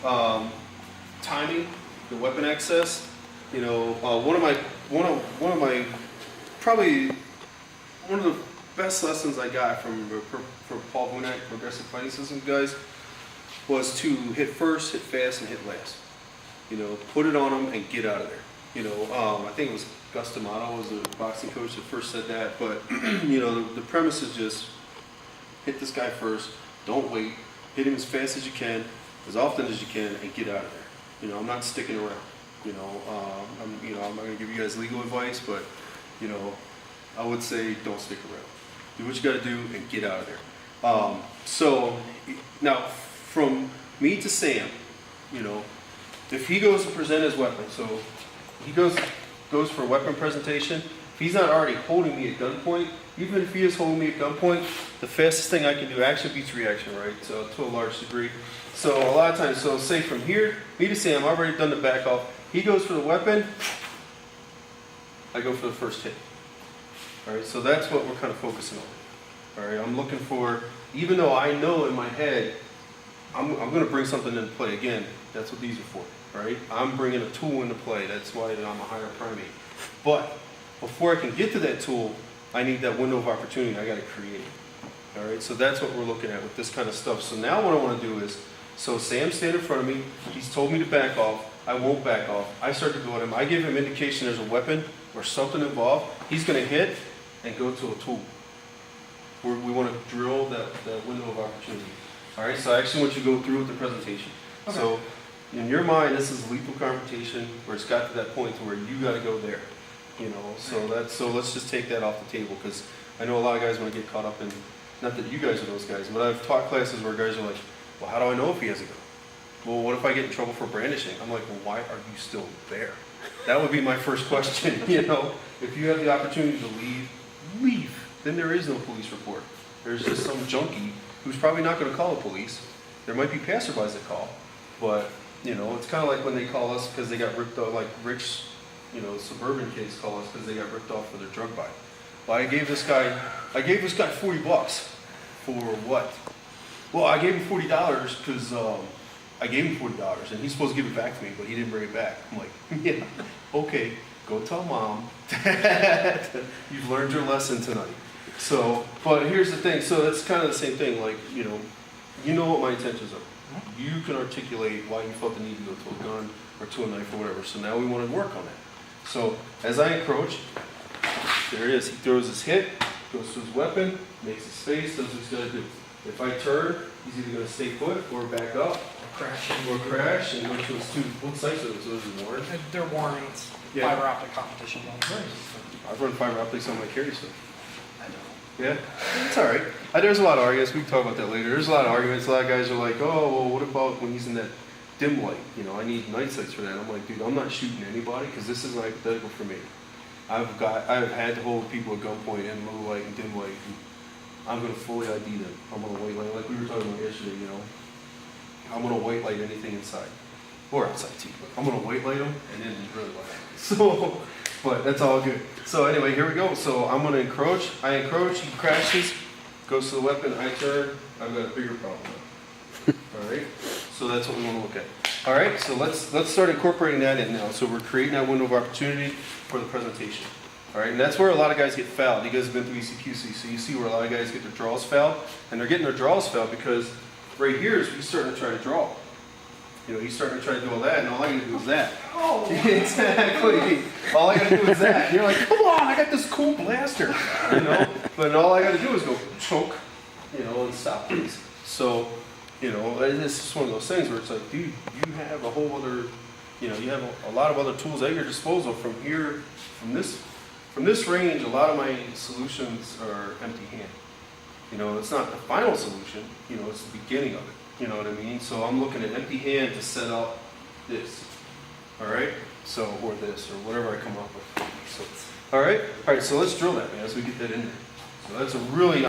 Timing, the weapon access. You know, one of my probably one of the best lessons I got from Paul Sharp Progressive Fighting Systems guys was to hit first, hit fast, and hit last. You know, put it on them and get out of there. You know, I think it was Gus D'Amato was the boxing coach that first said that, but you know, the premise is just hit this guy first, don't wait, hit him as fast as you can, as often as you can, and get out of there. You know, I'm not sticking around. You know, I'm not going to give you guys legal advice, but you know, I would say don't stick around. Do what you got to do and get out of there. So now, from me to Sam, you know, if he goes to present his weapon, so he goes for a weapon presentation. If he's not already holding me at gunpoint, even if he is holding me at gunpoint, the fastest thing I can do actually beats reaction, right? So to a large degree. So a lot of times, so say from here, me to Sam, I've already done the back off. He goes for the weapon, I go for the first hit. All right, so that's what we're kind of focusing on. All right, I'm looking for, even though I know in my head, I'm going to bring something into play. Again, that's what these are for, right? I'm bringing a tool into play. That's why I'm a higher primate. But before I can get to that tool, I need that window of opportunity I got to create. All right, so that's what we're looking at with this kind of stuff. So now what I want to do is, so Sam's standing in front of me. He's told me to back off. I won't back off. I start to go at him. I give him indication there's a weapon or something involved. He's going to hit and go to a tool. We want to drill that window of opportunity. All right, so I actually want you to go through with the presentation. Okay. So in your mind, this is lethal confrontation where it's got to that point to where you got to go there. You know, so let's just take that off the table, because I know a lot of guys want to get caught up in, not that you guys are those guys, but I've taught classes where guys are like, well, how do I know if he has a gun? Well, what if I get in trouble for brandishing? I'm like, well, why are you still there? That would be my first question. You know, if you have the opportunity to leave. Then there is no police report. There's just some junkie who's probably not going to call the police. There might be passerbys that call, but you know, it's kind of like when they call us because they got ripped off, like rich, you know, suburban kids call us because they got ripped off for their drug buy. Well, I gave this guy $40 for what? Well, I gave him $40 because I gave him $40 and he's supposed to give it back to me, but he didn't bring it back. I'm like, yeah, okay, go tell mom that you've learned your lesson tonight. So, but here's the thing. So that's kind of the same thing. Like, you know what my intentions are. You can articulate why you felt the need to go to a gun or to a knife or whatever. So now we want to work on that. So as I encroach, there it is. He throws his hit, goes to his weapon, makes his space, does what he's going to do. If I turn, he's either going to stay put or back up. Or crash and go to his tube. What sites are those? Those are worn? They're worn. It's fiber optic competition. I've run fiber optics on my carry stuff. I don't. Yeah, it's all right. There's a lot of arguments. We can talk about that later. There's a lot of arguments. A lot of guys are like, oh, well, what about when he's in that dim light? You know, I need night sights for that. I'm like, dude, I'm not shooting anybody because this isn't hypothetical for me. I've had to hold people at gunpoint in low light and dim light. And I'm going to fully ID them. I'm going to white light, like we were talking about yesterday, you know. I'm going to white light anything inside. Or outside too, but I'm going to white light them and then really light them. So, but that's all good. So anyway, here we go. So I'm going to encroach. I encroach, he crashes, goes to the weapon, I turn, I've got a bigger problem now. All right, so that's what we want to look at. All right, so let's start incorporating that in now. So we're creating that window of opportunity for the presentation. All right, and that's where a lot of guys get fouled. You guys have been through ECQC, so you see where a lot of guys get their draws fouled, and they're getting their draws fouled because right here is he's starting to try to draw. You know, he's starting to try to do all that, and all I got to do is that. Oh, exactly. All I got to do is that. And you're like, come on, I got this cool blaster. You know, but all I got to do is go choke, you know, and stop these. So, you know, it's just one of those things where it's like, dude, you have a whole other, you know, you have a lot of other tools at your disposal from here, from this range. A lot of my solutions are empty hand. You know, it's not the final solution. You know, it's the beginning of it. You know what I mean? So I'm looking at empty hand to set up this. All right? So, or this, or whatever I come up with. So, all right? So let's drill that, man, as we get that in there. So that's a really